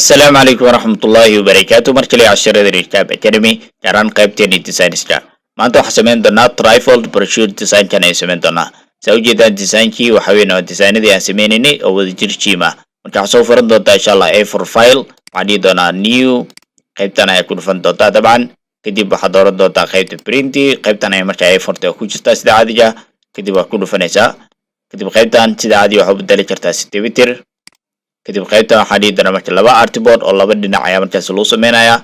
السلام عليكم ورحمة الله وبركاته مركلي عشرة ريكاب أكاديمي كاران قيبتين ديزاين سكا ما أنتو حسمين دونا ترايفولد برشور ديزاين كان يسمين دونا سوجي دا ديزاين كي وحوينا ديزاين دي أسمينيني أو ديجير شيما مركا حسو فرن دوتا إن شاء الله A4 فايل بعدي دونا نيو قيبتنا يكون فن دوتا طبعا كدي بحضور دوتا قيبت برينتي قيبتنا يمركا A4 تأكو جستا سيدا عادي جا كدي بكون فنسا كدي بقيبتان سيدا عادي وحب دالي كرتا ستيبتر kadib qaybtan waxaa dhihi doonaa marka laba artboard oo laba dhinac ayaa markaas loo sameynayaa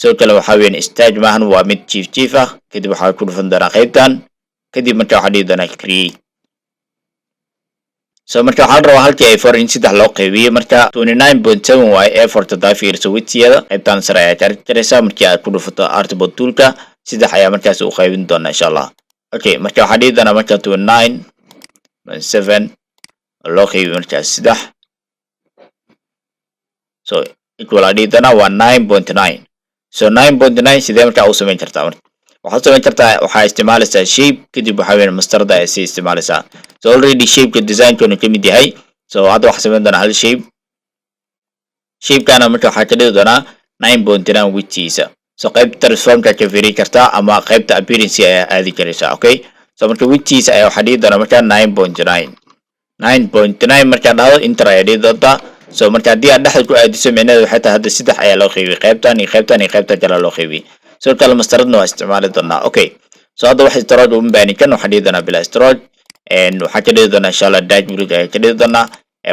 sidoo kale waxaa weeyaan stage maahan waa mid chief ah kadib waxaa ku dhufan doonaa qaybtan kadib marka waxaa dhihi doonaa create marka waxaa la rabaa halkii A4 in saddex loo qaybiyo marka 29.7 waaye A4 tadaa fiirso widthiyada qaybtan sare ayaa jaraysaa markii aad ku dhufato artboard toolka saddex ayaa markaas u qaybin doonaa insha Allah okay marka waxaa dhihi doonaa marka 29.7 loo qaybiyo markaas saddex so equal ID dana waa 9.9 so 9.9 sidee markaa u samayn kartaa waxaad samayn kartaa waxaa isticmaalaysaa shape kadib waxaa weeyaan mastarada ay si isticmaalaysaa so already shape design-koona ka mid yahay so hadda waxaa samayn doonaa hal shape-kana marka waxaa ka dhigi doonaa 9.9 widthkiisa so qaybta transformka ka fiiri kartaa ama qaybta appearance ayaa aadi karaysaa okay so marka widthkiisa ayaa waxaa dhigi doonaa marka 9.9 markaa dhahdo enter ayaa dhigi doontaa so marka haddii aad dhexda ku aadiso micnaheedu waxay tahay hadda saddex ayaa loo qaybiyey qaybtan iyo qaybtan kale loo qaybiyey sidoo kale mastaradna waa isticmaali doonaa okay so hadda wax storage uma baahni kan waxaa dhihi doonaa bila storage waxaa ka dhihi doonaa insha Allah dashboard ayaa ka dhihi doonaa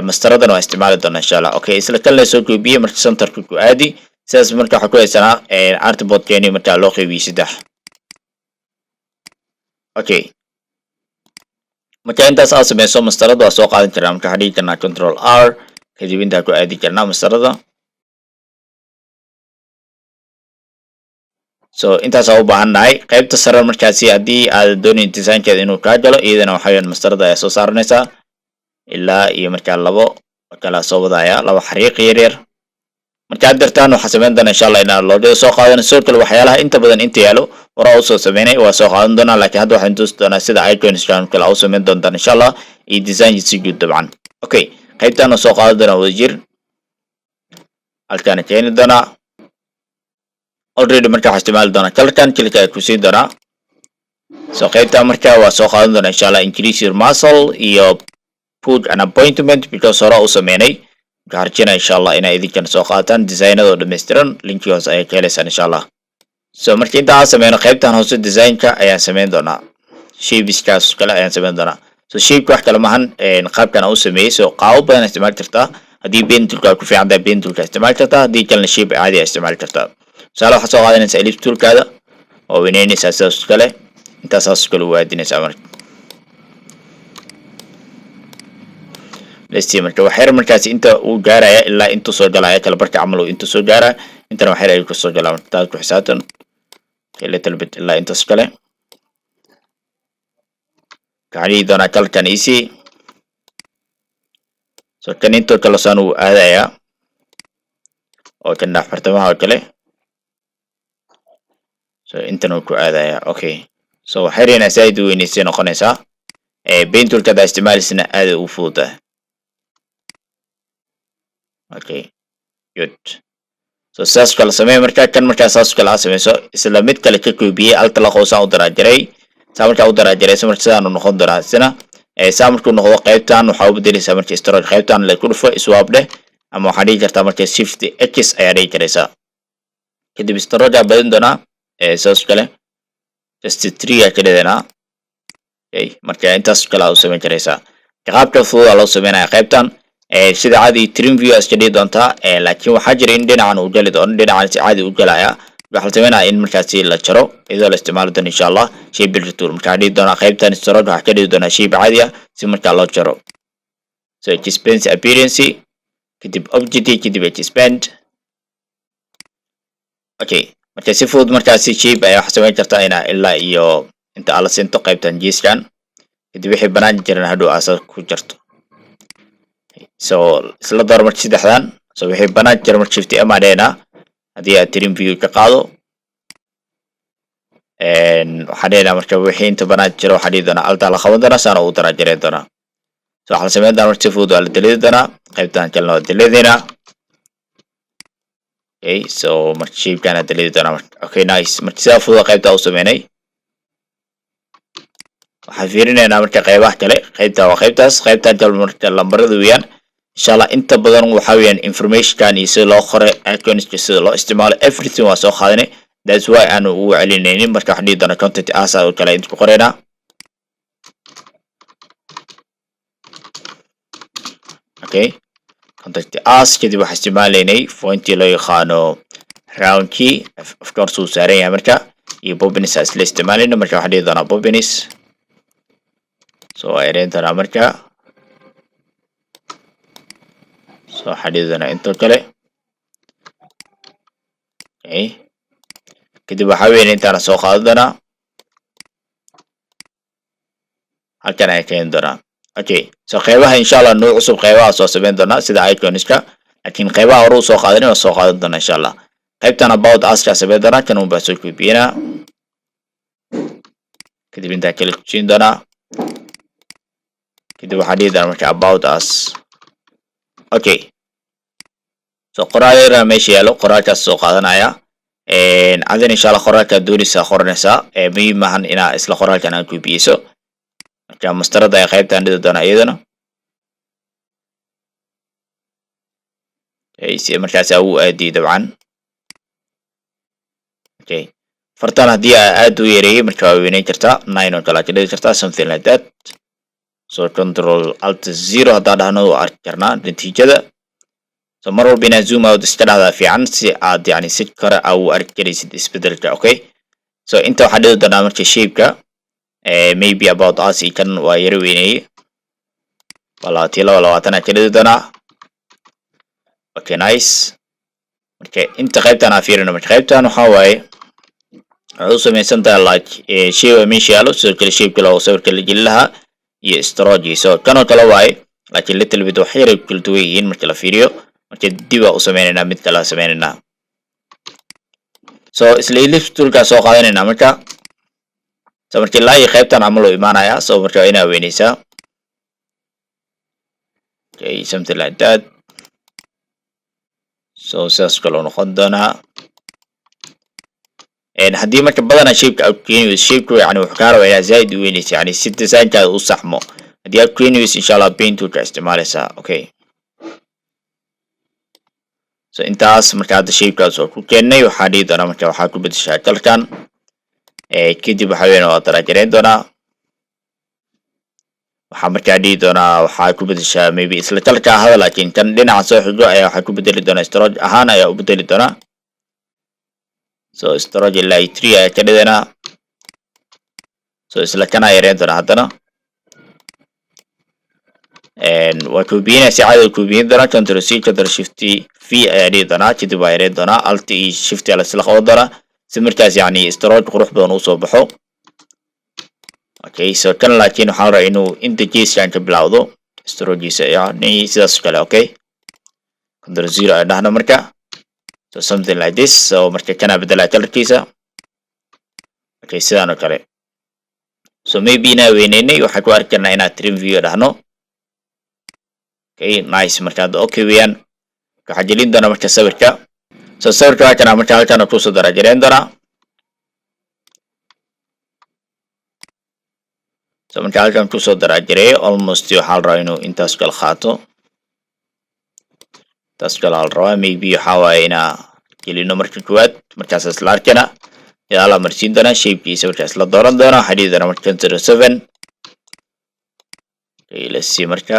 mastaradana waa isticmaali doonaa insha Allah okay isla kalena soo koobiyey marka centerka ku aadi sidaas marka waxaa ku haysanaa artboard keeni marka loo qaybiyey saddex okay marka intaas aad sameyso mastarada waa soo qaadan karnaa marka waxaa dhihi karnaa control R kadib intaa ku aadi karnaa mastarada so intaas aan u baahannahay qaybta sare markaasi haddii aad doonayn design-keeda inuu kaa galo iyadana waxaa weeyaan mastarada ayaa soo saaranaysaa ilaa iyo markaa labo kala soo wadaya laba xariiq yaryar marka aad dartaan waxaa samayn doonaa insha Allah inaan loodada soo qaadano sidoo kale waxyaalaha inta badan inta yaalo horaa usoo sameynay waa soo qaadan doonaa laakiin hadda waxaan tusi doonaa sida icons kale u samayn doontaan insha Allah iyo design si guud dabcan okay qaybtaan soo qaadan doonaa wadajir halkaan keeni doonaa already marka waxaa isticmaali doonaa kalkan kilka ku siin doonaa so qaybtaan marka waa soo qaadan doonaa insha Allah increase your muscle iyo put an appointment because hore u sameynay waxaan rajeynayaa insha Allah inay idinkan soo qaataan designado dhameystiran linki hoos ayaa ka helaysaan insha Allah so marka inta aan sameyno qaybtaan hoose design-ka ayaan sameyn doonaa shapeskaas kale ayaan sameyn doonaa so shape wax kale maahan qaabkan u sameeyay so qaabo badan isticmaali kartaa haddii pen toolka ku fiican tahay pen toolka isticmaali kartaa haddii kalena shape caadi ah isticmaali kartaa tusaale waxaad soo qaadanaysaa ellipse toolkaada oo weyneynaysaa sidaas kale intaasaas kale u aadinaysaa marka let's see marka waxyar markaasi inta uu gaaraya ilaa intuu soo galaya kala barka camal uu intuu soo gaaraya intana waxyar ayuu ka soo galaa marka taas ku xisaabtan little bit ilaa intaas kale kacali doonaa kalkan easy so kan intoo kale saan uu aadaya oo kan dhex bartamaha oo kale so intana uu ku aadaya okay so waxyar inaa saaid u weynaysay noqonaysaa pen toolka haddaa isticmaalaysana aad u fududahay okay good so saas kale samee marka kan markaa saas kale aad sameyso isla mid kale ka koobiyey alta la qoosaan u daraajiray saa markaa u daraajarayso marka sidaan u noqon doonaa isna saa markuu noqdo qaybtan waxaa u bedelaysaa marka storage qaybtan la ku dhufo swap dheh ama waxaa dhihi kartaa marka shift x ayaa dhihi karaysaa kadib storage aa badin doonaa saas kale just 3 aa ka dhiganaa okay marka intaas kale aad u samayn karaysaa qaabka fudud aa loo sameynaya qaybtan sida caadi trim view iska dhigi doontaa laakiin waxaa jira in dhinacan uu gali doono dhinacan si caadi u galaya waxaa la sameynaya in markaasi la jaro iyadoo la isticmaali doono insha Allah shape builder tool marka dhigi doonaa qaybtan storage waxaa ka dhigi doonaa shape caadi ah si markaa loo jaro so expand appearance kadib object kadib expand okay marka si fudud markaasi shape ayaa waxaa samayn kartaa inaa ilaa iyo inta ala sinto qaybtan geeskan kadib wixii banaan jiran hadhow asaas ku jarto so isla door marka saddexdan so wixii banaan jira marka shift m adheena haddii aad trim view ka qaado waxaa dheena marka wixii inta banaan jira waxaa dhihi doonaa alta la qaban doonaa saana u daraajareen doonaa so waxaa la sameyn doonaa marka si fudud waa la delete doonaa qaybtan kalena waa deleteynaa okay so marka shape-kan aan delete doonaa marka okay nice marka sidaa fudud qaybta u sameynay waxaan fiirinaynaa marka qaybaha kale qaybta waa qaybtaas qaybtan kale marka lambarada weeyaan inshallah inta badan waxa weeyaan information-kan iyo sida loo qoray icons-ka sida loo isticmaalo everything waa soo qaadanay that's why aan ugu celinaynin marka waxaan dhihi doonaa content as oo kale inta ku qoraynaa okay content as kadib waxaan isticmaalaynay fonti loo yaqaano round key of course uu saaran yahay marka iyo bobbins as la isticmaalayno marka waxaan dhihi doonaa bobbins so ayaan doonaa marka so waxaan dhihi doonaa inta kale okay kadib waxaa weeyaan intaan soo qaadan doonaa halkan ayaan keeni doonaa okay so qaybaha inshallah nooc cusub qaybaha soo sameyn doonaa sida icons-ka laakiin qaybaha hore u soo qaadanay waa soo qaadan doonaa inshallah qaybtan about us-ka sameyn doonaa kan un baa soo koobiyana kadib intaan kala siin doonaa kadib waxaan dhihi doonaa marka about us okay so qoraal yar meesha yaalo qoraalkaas soo qaadanaya adin inshallah qoraalka doonaysa qoranaysa muhiim maahan inaa isla qoraalkan aad koobiyeyso marka mastarada ay qaybtaan dhidi doonaa iyadana si markaas uu aadi dabcan okay fartan haddii aad u yareeyay marka waa weynayn kartaa 9 oo kale aad dhigi kartaa something like that so control alt 0 haddaan dhahno waa arki karnaa natiijada so mar walba inaad zoom out iska dhahdaa fiican si aad yani si kore u arki karaysid isbedelka okay so inta waxaa dhigi doonaa marka shape-ka maybe about us kan waa yara weyneeyay walaati 22 aad ka dhigi doonaa okay nice marka inta qaybtan aan fiirino marka qaybtan waxaa waaye waxay u samaysan tahay like shape meesha yaalo sidoo kale shape kale oo sawirka la gelin lahaa iyo storage so kanoo kale waaye laakiin little bit wax yar ay kala duwan yihiin marka la fiiriyo marka dib u sameynaynaa mid kale sameynaynaa so isla ellipse toolka soo qaadanaynaa marka so marka ilaa iyo qaybtan camal oo imaanaya so marka waa inaa weynaysaa okay something like that so sidaas kale oo noqon doonaa haddii marka badanaa shape-ka aad keeni shape-ka yani wuxuu kaa rabaa inaad zaaid u weynaysa yani si design-kaada u saxmo haddii aad keeni weyso inshallah paint toolka isticmaalaysaa okay so intaas marka hadda shape-kaas oo ku keennay waxaa dhihi doonaa marka waxaa ku bedeshaa kalkan kadib waxaa weeyaan waa daraajareyn doonaa waxaa markaa dhihi doonaa waxaa ku bedeshaa maybe isla kalka ahada laakiin kan dhinaca soo xigo ayaa waxaa ku bedeli doonaa storage ahaan ayaa u bedeli doonaa so storage ilaa 3 ayaa ka dhiganaa so isla kana yareyn doonaa haddana waa koobiyana si caadi koobiyin doonaa control c control shift v ayaa dhihi doonaa kadib waa yareyn doonaa alt iyo shift ayaa isla qaban doonaa si markaas yani storage qurux badan usoo baxo okay so kan laakiin waxaan rabaa inuu inta geeskan ka bilowdo storage-giisa yani sidaas kale okay control 0 ayaa dhahna marka so something like this so marka kana bedelaa colorkiisa okay sidaan oo kale so maybe inaa weynaynay waxaan ku arki karnaa inaa trim view dhahno okay nice marka hadda okay weeyaan waxaa gelin doonaa marka sawirka so sawirka waa kana marka halkan kusoo daraajareyn doonaa so marka halkan kusoo daraajareeyo almost waxaa la rabaa inuu intaas kala qaato taas kale la rabaa maybe waxaa waaye inaa gelino marka koowaad markaas isla arkana ilaa la marsiin doonaa shape-kiisa markaas la dooran doonaa waxaa dhihi doonaa marka 07 okay let's see marka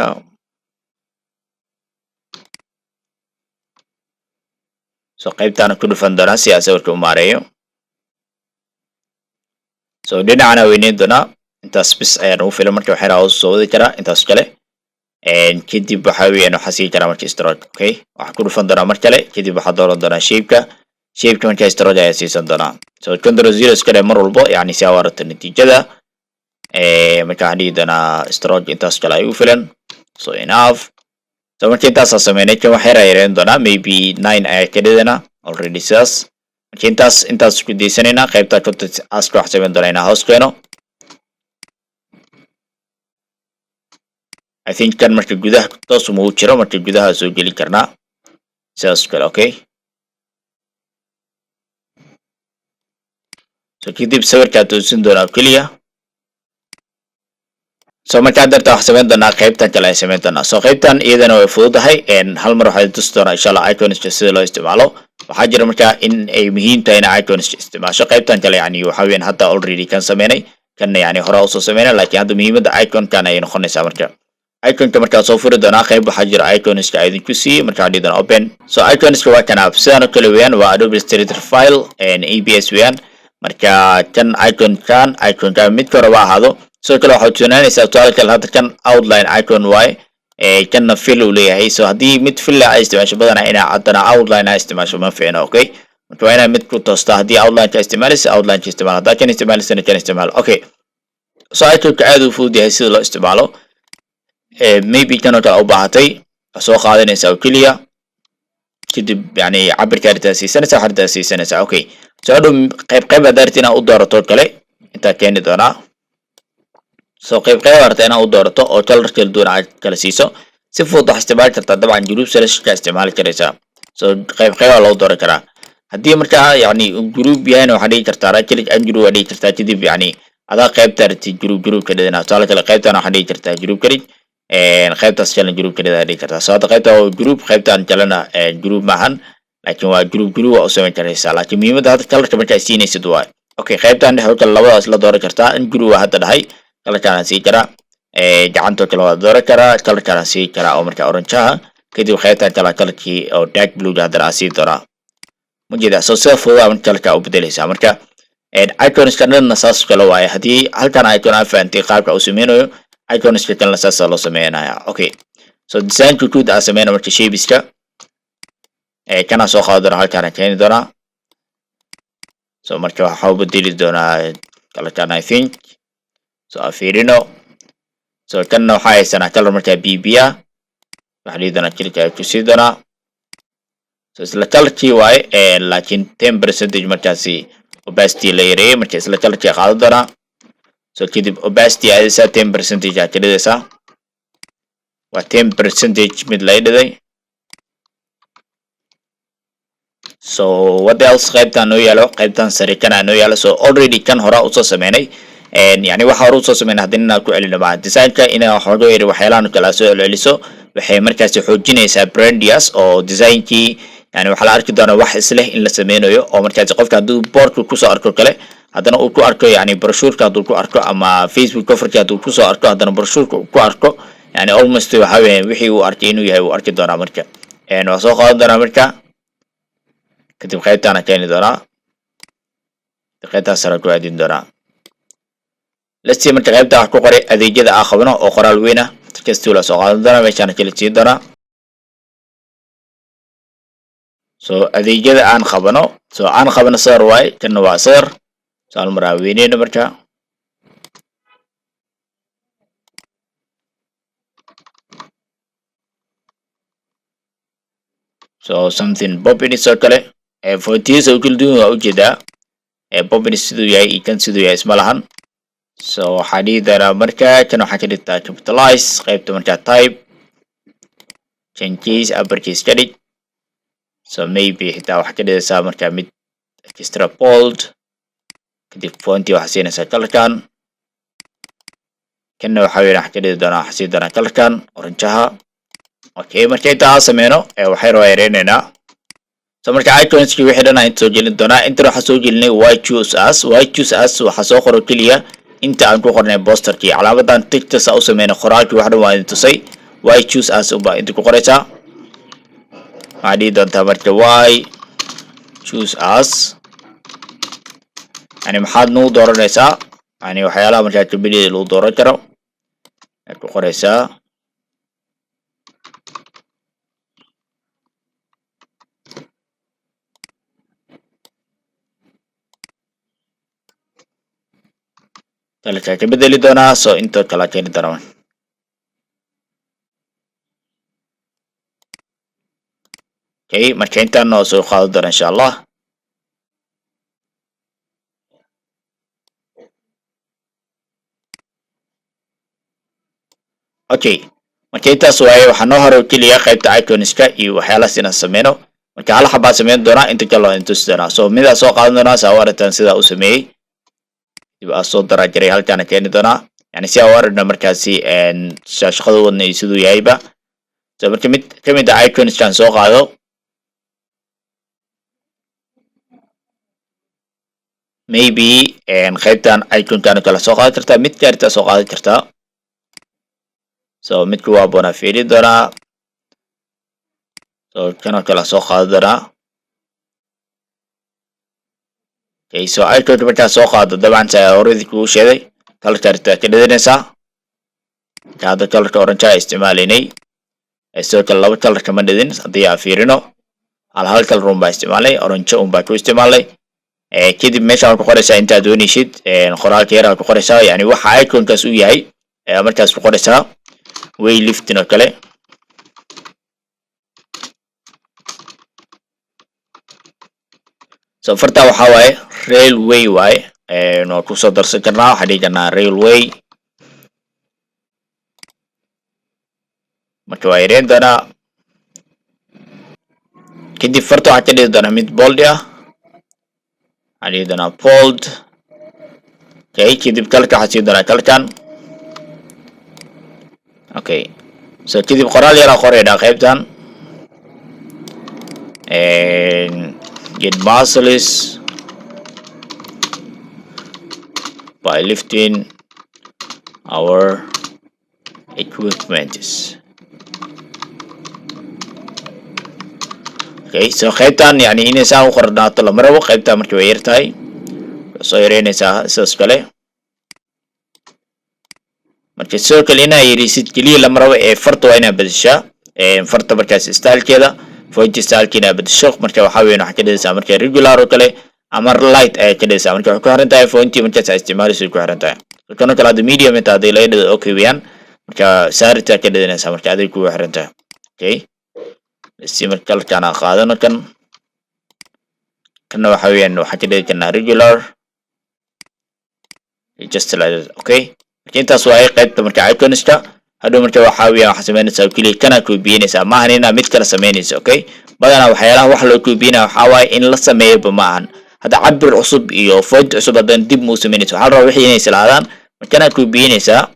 so qaybtaana ku dhufan doonaa si aan sawirka u maareeyo so dhinacana weyneyn doonaa intaas bis ayaan ugu filan marka waxyar hoos soo wadi karaa intaas kale kadib waxaa weeyaan waxaa sii karaa marka storage okay waxaa ku dhufan doonaa mar kale kadib waxaa dooran doonaa shape-ka marka storage ayaa siisan doonaa so control 0 iska dheh mar walbo yani si aa aragto natiijada marka waxaan dhihi doonaa storage intaas kale ay ugu filan so enough so marka intaasaa sameynay kan waxyar ayaa yareyn doonaa maybe 9 ayaa ka dhidanaa already sidaas marka intaas ku daysanaynaa qaybta content aska waxaa sameyn doonaa inaa hoos keeno I think kan marka gudaha toos uma u jiro marka gudaha soo geli karnaa sidaas kale okay so kadib sawirkaa toosin doonaa keliya. So markaa darta wax samayn doonaa qaybtan kale ay samayn doonaa. So qaybtan iyadana way fududahay hal mar waxaan tusi doonaa insha Allah iconska sida loo isticmaalo. waxaa jira markaa in ay muhiim tahay in iconska isticmaasho. qaybtan kale yani waxa weeyaan hadda already kan sameynay kan yani hore u soo sameynay laakiin hadda muhiimadda iconkan ay noqonaysaa markaa. iconka markaa soo furi doonaa qayb waxaa jira iconska ay idinku siiyey markaa dhigdan open. So iconska waa kan sidaan oo kale weeyaan waa Adobe Illustrator file ABS weeyaan. marka kan iconkan mid kale waa ahaado sidoo kale waxaad tusaanaysaa tusaale kale hadda kan outline icon waaye kanna fill uu leeyahay. so haddii mid fill ay isticmaasho badanaa inaa haddana outline ay isticmaasho ma fiicna. okay marka waa inaa mid ku toostaa. haddii outline ka isticmaalaysa outline ka isticmaal, haddaa kan isticmaalaysana kan isticmaal. okay so iconka aad uu fudud yahay sida loo isticmaalo. maybe kan oo kale u baahatay soo qaadanaysaa oo keliya kadib yani cabirka arrintaa siisanaysaa xartaa siisanaysaa. okay so hadhow qayb haddaa rabtid inaad u doorato kale intaa keeni doonaa. so qayb harta inaad u doorato oo color kala duwan aad kala siiso si fudud waxaad isticmaali kartaa dabcan group selection ka isticmaali karaysaa. so qayb loo dooran karaa. haddii markaa yani group yahayna waxaad dhigi kartaa right click and group aad dhigi kartaa kadib yani adaa qaybta rabtid group ka dhigana. tusaale kale qaybtan waxaad dhigi kartaa group ka dhig qaybtaas kalena group ka dhig aad dhigi kartaa. so hadda qaybta waa group qaybtan kalena group maahan laakiin waa group waa u samayn karaysaa. laakiin muhiimadda hadda colorka markaa siinaysid waa okay qaybtan dhexe kale labadaas la dooran kartaa. in group waa hadda dhahay colorkaan sii karaa gacantoo kale waa dooran karaa colorkaan sii karaa oo markaa oranjaha kadib qaybtan kale colorkii oo dark blue haddana sii doonaa mujeeda. so sida fududaa marka colorka u bedelaysaa. marka iconska dhanna saas kale waaye. haddii halkan icon aan fahantay qaabka uu sameynayo iconska kalena saasa loo sameynaya. okay so designka guud aan sameyna marka shapeska kana soo qaadi doonaa halkaan keeni doonaa. so marka waxaa u bedeli doonaa colorkaan I think so afirino. so kanna waxaa haysanaa color markaa BB ah waxaa dhihi doonaa kilka ku sii doonaa. so isla colorkii waaye laakiin 10% markaasi opacity la yareeyay marka isla colorkii qaadan doonaa. so kadib opacity aadaysaa 10% aad ka dhigaysaa waa 10% mid la dhiday. so what else qaybtan noo yaalo qaybtan sare kana noo yaalo. so already kan hore u soo sameynay yani waxa hore u soo sameynay haddii inaad ku celino ma designka inaa xogo yar waxyaalahan kala soo celiso waxay markaas xoojinaysaa brandias oo designkii yani waxa la arki doonaa wax isleh in la sameynayo oo markaas qofka hadduu boardku ku soo arko kale haddana uu ku arko yani brochure-ka hadduu ku arko ama Facebook cover-ka hadduu ku soo arko haddana brochure-ka ku arko yani almost waxa weeyaan wixii uu arkay inuu yahay uu arki doonaa marka waa soo qaadan doonaa marka kadib qaybtaan keeni doonaa qaybtaas sare ku aadin doonaa. let's see marka qaybta wax ku qoray adeegyada aan qabno oo qoraal weyn ah kastuu la soo qaadan doonaa meeshaan kala siin doonaa. so adeegyada aan qabno sawir waaye kana waa sawir so hal mar weyneyna marka so something popping soo kale photos oo kala duwan waa ujeedaa popping siduu yahay iyo kan siduu yahay isma lahan. so waxaa dhihi doonaa marka kan waxaa ka dhigtaa capitalize qaybta markaa type changes uppercase ka dhig. so maybe xitaa waxaa ka dhigaysaa markaa mid extra bold kadib fonti waxaa siinaysaa colorkan kanna waxaa weeyaan waxaa ka dhigi doonaa waxaa sii doonaa colorkan oranjaha. okay marka intaa sameyno waxay rabaa yareynaynaa. so marka iconski wixii dhan aan soo gelin doonaa. inta waxaa soo gelinay why choose us waxaa soo qoro keliya inta aan ku qornay posterkii calaamadan textas u sameynay qoraalkii wax dhan waa idin tusay why choose us uba inta ku qoraysaa waxaa dhihi doontaa marka why choose us yani maxaad nagu dooranaysaa yani waxyaalaha markaa kamidida lagu dooran karo aad ku qoraysaa. kalka ka bedeli doonaa. so inta kala keeni doonaa. okay marka intaan noo soo qaadan doona insha Allah. okay marka intaas waaye waxaa noo haro keliya qaybta iconska iyo waxyaalahaas inaan sameyno. marka hal xabaa sameyn doonaa inta kale waa intusi doonaa. so midaa soo qaadan doonaa saa u aragtaan sidaa u sameeyey يبقى الصوت درا جري هل كان كيني دونا يعني سي أورنا مركزي إن شاشخذ ودنا يسدو يايبا so marka mid kamid ah icons kan soo qaado maybe qaybtan icon kan kala soo qaadi kartaa mid kaarta soo qaadi kartaa so midku waa bona fiiri doonaa so kan kala soo qaadi doonaa okay so icon marka soo qaado dabcan say already ku sheegay kala kaarta ka dhadinaysa kaada kala orange isticmaalinay sidoo kale laba kalar kama dhadin haddii aan fiirino hal kalar un baa isticmaalay orange un baa ku isticmaalay kadib meesha waxaad ku qoraysaa intaad doonaysid qoraalka yar aad ku qoraysaa yani waxa iconkaas u yahay markaas ku qoraysaa weightlifting oo kale so farta waxa waaye railway waaye noo ku soo darsan karnaa waxaan dhihi karnaa railway marka waa yareen doonaa kadib farta waxaad ka dhigi doonaa mid bold ah عليه دنا bold okay كذب كلك حسيب دنا كلكن okay so كذب قرال يرى قرية خيبتان and get muscles by lifting our equipments okay so qaybtan yani inay saa u qornaato la marabo qaybtan markii way yartahay soo yareynaysaa sidaas kale markii soo kale inay yarisid kaliya la marabo ee farta waa inaa bedeshaa farta markaas stylekeeda font stylekeeda bedesho marka waxa weyn waxa ka dhigaysaa markii regular oo kale ama light ay ka dhigaysaa marka waxay ku xiran tahay font markaas ay isticmaalayso ku xiran tahay kana kala medium inta ay leedahay okay weeyaan marka saarita ka dhigaysaa marka ay ku xiran tahay okay استعمال كان قادنا كنا وحوي إنه حكي كنا regular just like that okay لكن تسوي قيد مركع icons هذا مركع وحوي حسمين سو كلي كنا كوبيني سا ما هنينا ميت كلا سمينيس okay بدنا وحيلا وحلو كوبينا وحوي إن لسه مية بمعن هذا عبر عصب إيو فود عصب هذا دب موسمينيس وحرر وحيني سلالان كنا كوبيني سا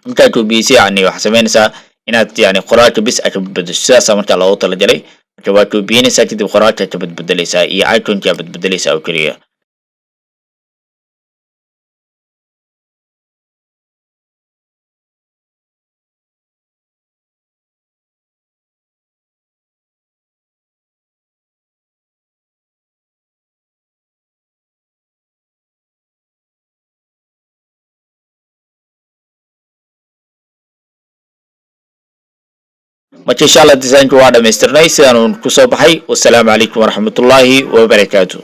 مركع كوبيسي يعني وحسمين سا inaad yani qoraalka bis aad bedesho sidaas marka loo tala galay marka waa ku biinaysaa kadib qoraalka ka bedbedelaysaa iyo iconka bedbedelaysaa oo kaliya marka insha Allah design-ku waa dhameystirnay sidaan ku soo baxay wassalaamu calaykum waraxmatullaahi wabarakaatuh